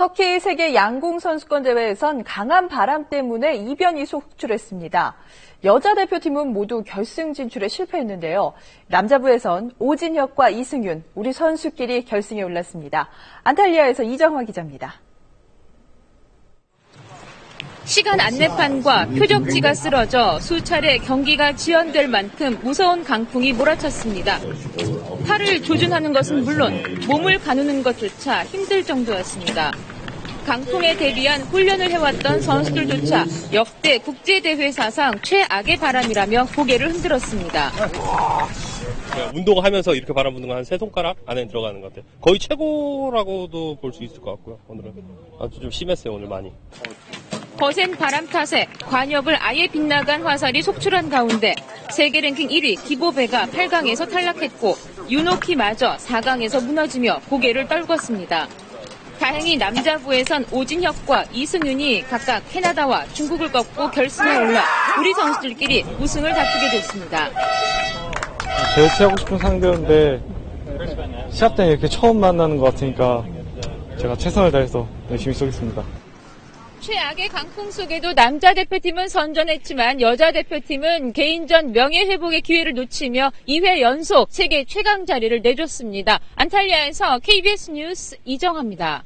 터키 세계 양궁 선수권 대회에선 강한 바람 때문에 이변이 속출했습니다. 여자 대표팀은 모두 결승 진출에 실패했는데요. 남자부에선 오진혁과 이승윤, 우리 선수끼리 결승에 올랐습니다. 안탈리아에서 이정화 기자입니다. 시간 안내판과 표적지가 쓰러져 수차례 경기가 지연될 만큼 무서운 강풍이 몰아쳤습니다. 팔을 조준하는 것은 물론 몸을 가누는 것조차 힘들 정도였습니다. 강풍에 대비한 훈련을 해왔던 선수들조차 역대 국제대회 사상 최악의 바람이라며 고개를 흔들었습니다. 운동하면서 이렇게 바람 부는 건 한 3손가락 안에 들어가는 것 같아요. 거의 최고라고도 볼 수 있을 것 같고요. 오늘은 아주 좀 심했어요, 오늘 많이. 거센 바람 탓에 관역을 아예 빗나간 화살이 속출한 가운데 세계 랭킹 1위 기보베가 8강에서 탈락했고 유노키마저 4강에서 무너지며 고개를 떨궜습니다. 다행히 남자부에선 오진혁과 이승윤이 각각 캐나다와 중국을 꺾고 결승에 올라 우리 선수들끼리 우승을 다투게 됐습니다. 제일 피하고 싶은 상대였는데 시합 때는 이렇게 처음 만나는 것 같으니까 제가 최선을 다해서 열심히 쏘겠습니다. 최악의 강풍 속에도 남자 대표팀은 선전했지만 여자 대표팀은 개인전 명예회복의 기회를 놓치며 2회 연속 세계 최강 자리를 내줬습니다. 안탈리아에서 KBS 뉴스 이정화입니다.